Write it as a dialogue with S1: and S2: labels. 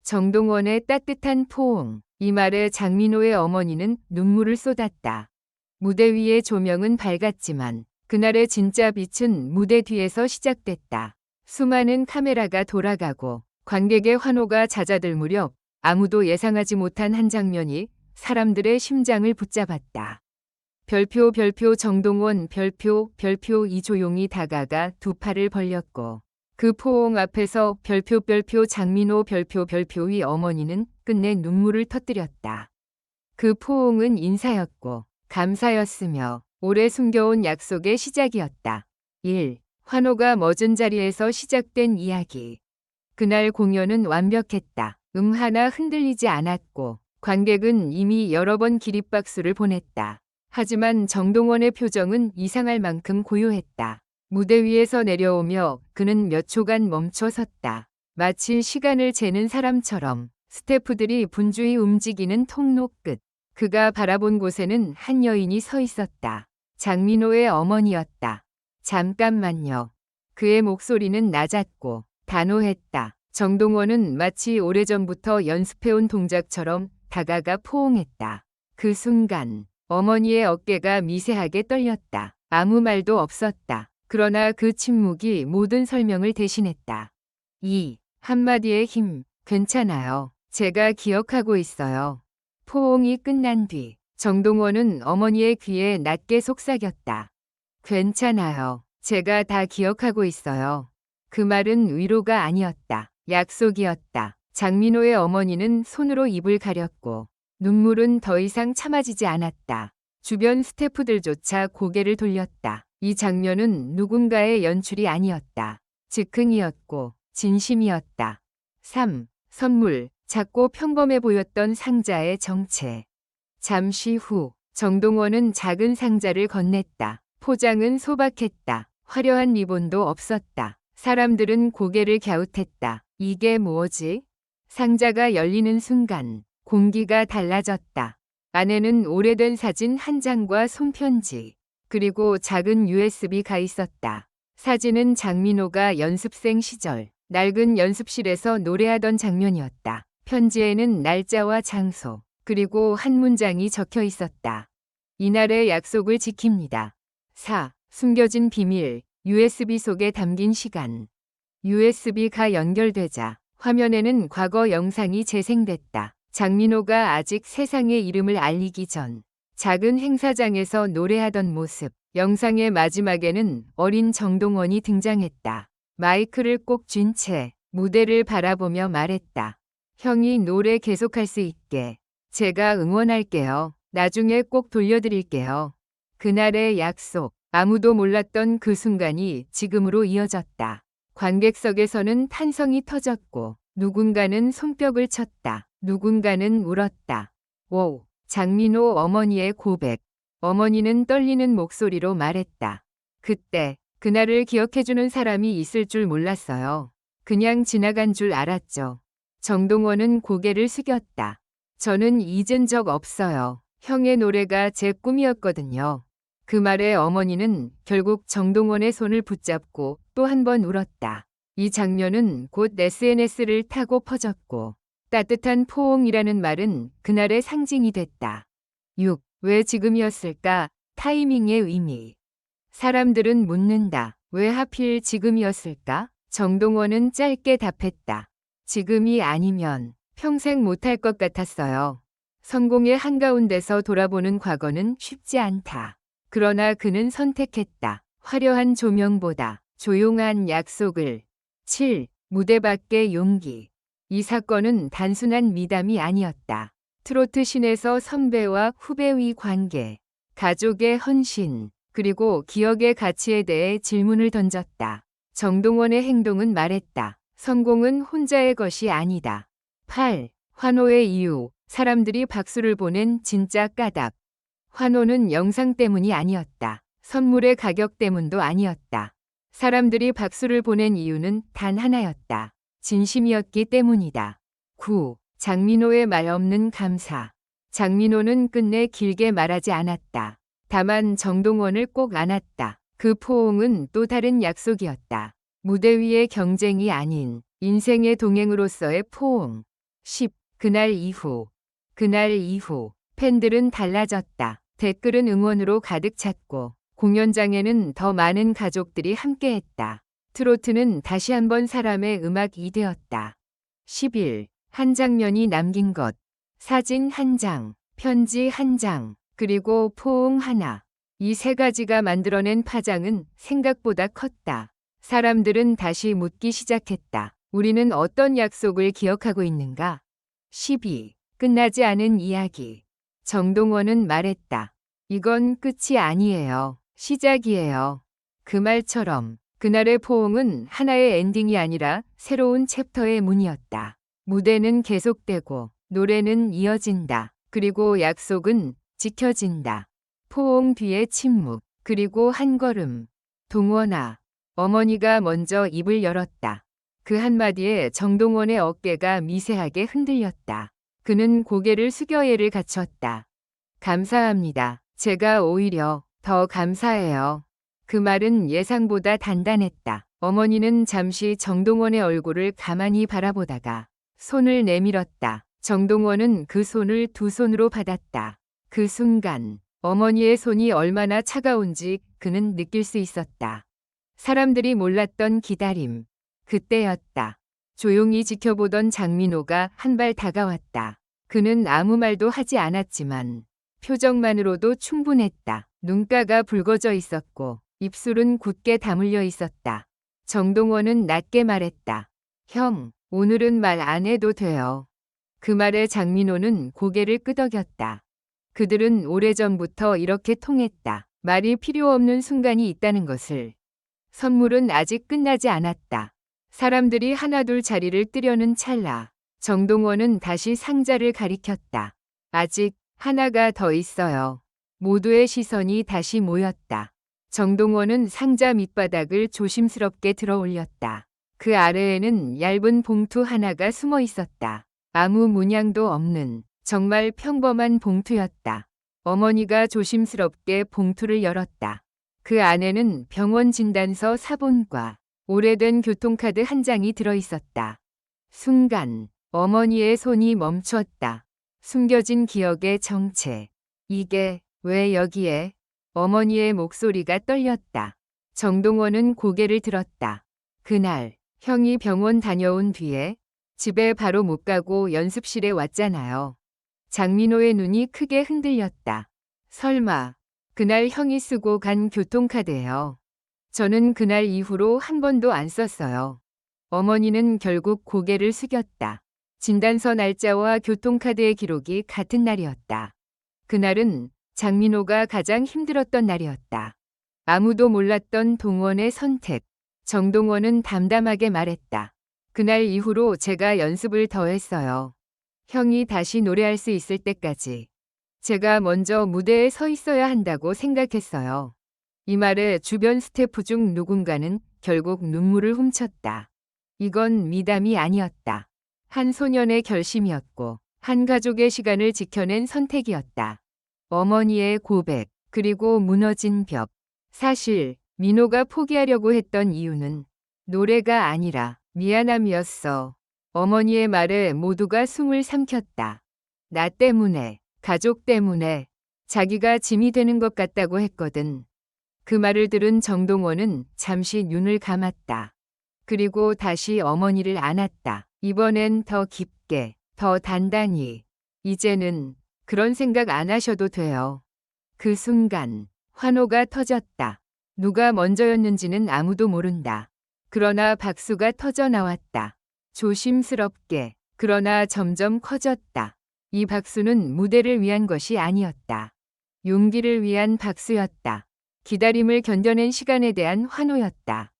S1: 정동원의 따뜻한 포옹. 이 말에 장민호의 어머니는 눈물을 쏟았다. 무대 위의 조명은 밝았지만 그날의 진짜 빛은 무대 뒤에서 시작됐다. 수많은 카메라가 돌아가고 관객의 환호가 잦아들 무렵 아무도 예상하지 못한 한 장면이 사람들의 심장을 붙잡았다. 별표 별표 정동원 별표 별표 이조용이 다가가 두 팔을 벌렸고 그 포옹 앞에서 별표 별표 장민호 별표 별표의 어머니는 끝내 눈물을 터뜨렸다. 그 포옹은 인사였고 감사였으며 오래 숨겨온 약속의 시작이었다. 1. 환호가 멎은 자리에서 시작된 이야기. 그날 공연은 완벽했다. 하나 흔들리지 않았고 관객은 이미 여러 번 기립박수를 보냈다. 하지만 정동원의 표정은 이상할 만큼 고요했다. 무대 위에서 내려오며 그는 몇 초간 멈춰 섰다. 마치 시간을 재는 사람처럼. 스태프들이 분주히 움직이는 통로 끝. 그가 바라본 곳에는 한 여인이 서 있었다. 장민호의 어머니였다. 잠깐만요. 그의 목소리는 낮았고 단호했다. 정동원은 마치 오래전부터 연습해온 동작처럼 다가가 포옹했다. 그 순간 어머니의 어깨가 미세하게 떨렸다. 아무 말도 없었다. 그러나 그 침묵이 모든 설명을 대신했다. 2. 한마디의 힘. 괜찮아요. 제가 기억하고 있어요. 포옹이 끝난 뒤 정동원은 어머니의 귀에 낮게 속삭였다. 괜찮아요. 제가 다 기억하고 있어요. 그 말은 위로가 아니었다. 약속이었다. 장민호의 어머니는 손으로 입을 가렸고 눈물은 더 이상 참아지지 않았다. 주변 스태프들조차 고개를 돌렸다. 이 장면은 누군가의 연출이 아니었다. 즉흥이었고 진심이었다. 3. 선물. 작고 평범해 보였던 상자의 정체. 잠시 후 정동원은 작은 상자를 건넸다. 포장은 소박했다. 화려한 리본도 없었다. 사람들은 고개를 갸웃했다. 이게 뭐지? 상자가 열리는 순간 공기가 달라졌다. 안에는 오래된 사진 한 장과 손편지, 그리고 작은 USB가 있었다. 사진은 장민호가 연습생 시절 낡은 연습실에서 노래하던 장면이었다. 편지에는 날짜와 장소, 그리고 한 문장이 적혀 있었다. 이날의 약속을 지킵니다. 4. 숨겨진 비밀. USB 속에 담긴 시간. USB가 연결되자 화면에는 과거 영상이 재생됐다. 장민호가 아직 세상에 이름을 알리기 전 작은 행사장에서 노래하던 모습. 영상의 마지막에는 어린 정동원이 등장했다. 마이크를 꼭 쥔 채 무대를 바라보며 말했다. 형이 노래 계속할 수 있게 제가 응원할게요. 나중에 꼭 돌려드릴게요. 그날의 약속. 아무도 몰랐던 그 순간이 지금으로 이어졌다. 관객석에서는 탄성이 터졌고 누군가는 손뼉을 쳤다. 누군가는 울었다. 오, 장민호 어머니의 고백. 어머니는 떨리는 목소리로 말했다. 그때 그날을 기억해주는 사람이 있을 줄 몰랐어요. 그냥 지나간 줄 알았죠. 정동원은 고개를 숙였다. 저는 잊은 적 없어요. 형의 노래가 제 꿈이었거든요. 그 말에 어머니는 결국 정동원의 손을 붙잡고 또 한 번 울었다. 이 장면은 곧 SNS를 타고 퍼졌고 따뜻한 포옹이라는 말은 그날의 상징이 됐다. 6. 왜 지금이었을까? 타이밍의 의미. 사람들은 묻는다. 왜 하필 지금이었을까? 정동원은 짧게 답했다. 지금이 아니면 평생 못할 것 같았어요. 성공의 한가운데서 돌아보는 과거는 쉽지 않다. 그러나 그는 선택했다. 화려한 조명보다 조용한 약속을. 7. 무대 밖의 용기. 이 사건은 단순한 미담이 아니었다. 트로트 신에서 선배와 후배의 관계, 가족의 헌신, 그리고 기억의 가치에 대해 질문을 던졌다. 정동원의 행동은 말했다. 성공은 혼자의 것이 아니다. 8. 환호의 이유. 사람들이 박수를 보낸 진짜 까닭. 환호는 영상 때문이 아니었다. 선물의 가격 때문도 아니었다. 사람들이 박수를 보낸 이유는 단 하나였다. 진심이었기 때문이다. 9. 장민호의 말 없는 감사. 장민호는 끝내 길게 말하지 않았다. 다만 정동원을 꼭 안았다. 그 포옹은 또 다른 약속이었다. 무대 위의 경쟁이 아닌 인생의 동행으로서의 포옹. 10. 그날 이후. 그날 이후 팬들은 달라졌다. 댓글은 응원으로 가득 찼고 공연장에는 더 많은 가족들이 함께했다. 트로트는 다시 한번 사람의 음악이 되었다. 11. 한 장면이 남긴 것. 사진 한 장, 편지 한 장, 그리고 포옹 하나. 이 세 가지가 만들어낸 파장은 생각보다 컸다. 사람들은 다시 묻기 시작했다. 우리는 어떤 약속을 기억하고 있는가? 12. 끝나지 않은 이야기. 정동원은 말했다. 이건 끝이 아니에요. 시작이에요. 그 말처럼 그날의 포옹은 하나의 엔딩이 아니라 새로운 챕터의 문이었다. 무대는 계속되고 노래는 이어진다. 그리고 약속은 지켜진다. 포옹 뒤에 침묵, 그리고 한 걸음. 동원아. 어머니가 먼저 입을 열었다. 그 한마디에 정동원의 어깨가 미세하게 흔들렸다. 그는 고개를 숙여 예를 갖췄다. 감사합니다. 제가 오히려 더 감사해요. 그 말은 예상보다 단단했다. 어머니는 잠시 정동원의 얼굴을 가만히 바라보다가 손을 내밀었다. 정동원은 그 손을 두 손으로 받았다. 그 순간 어머니의 손이 얼마나 차가운지 그는 느낄 수 있었다. 사람들이 몰랐던 기다림. 그때였다. 조용히 지켜보던 장민호가 한 발 다가왔다. 그는 아무 말도 하지 않았지만 표정만으로도 충분했다. 눈가가 붉어져 있었고 입술은 굳게 다물려 있었다. 정동원은 낮게 말했다. 형, 오늘은 말 안 해도 돼요. 그 말에 장민호는 고개를 끄덕였다. 그들은 오래전부터 이렇게 통했다. 말이 필요 없는 순간이 있다는 것을. 선물은 아직 끝나지 않았다. 사람들이 하나둘 자리를 뜨려는 찰나 정동원은 다시 상자를 가리켰다. 아직 하나가 더 있어요. 모두의 시선이 다시 모였다. 정동원은 상자 밑바닥을 조심스럽게 들어 올렸다. 그 아래에는 얇은 봉투 하나가 숨어 있었다. 아무 문양도 없는 정말 평범한 봉투였다. 어머니가 조심스럽게 봉투를 열었다. 그 안에는 병원 진단서 사본과 오래된 교통카드 한 장이 들어있었다. 순간 어머니의 손이 멈추었다. 숨겨진 기억의 정체. 이게 왜 여기에? 어머니의 목소리가 떨렸다. 정동원은 고개를 들었다. 그날 형이 병원 다녀온 뒤에 집에 바로 못 가고 연습실에 왔잖아요. 장민호의 눈이 크게 흔들렸다. 설마 그날 형이 쓰고 간 교통카드예요. 저는 그날 이후로 한 번도 안 썼어요. 어머니는 결국 고개를 숙였다. 진단서 날짜와 교통카드의 기록이 같은 날이었다. 그날은 장민호가 가장 힘들었던 날이었다. 아무도 몰랐던 동원의 선택. 정동원은 담담하게 말했다. 그날 이후로 제가 연습을 더 했어요. 형이 다시 노래할 수 있을 때까지. 제가 먼저 무대에 서 있어야 한다고 생각했어요. 이 말에 주변 스태프 중 누군가는 결국 눈물을 훔쳤다. 이건 미담이 아니었다. 한 소년의 결심이었고 한 가족의 시간을 지켜낸 선택이었다. 어머니의 고백, 그리고 무너진 벽. 사실 민호가 포기하려고 했던 이유는 노래가 아니라 미안함이었어. 어머니의 말에 모두가 숨을 삼켰다. 나 때문에, 가족 때문에, 자기가 짐이 되는 것 같다고 했거든. 그 말을 들은 정동원은 잠시 눈을 감았다. 그리고 다시 어머니를 안았다. 이번엔 더 깊게, 더 단단히. 이제는 그런 생각 안 하셔도 돼요. 그 순간 환호가 터졌다. 누가 먼저였는지는 아무도 모른다. 그러나 박수가 터져 나왔다. 조심스럽게, 그러나 점점 커졌다. 이 박수는 무대를 위한 것이 아니었다. 용기를 위한 박수였다. 기다림을 견뎌낸 시간에 대한 환호였다.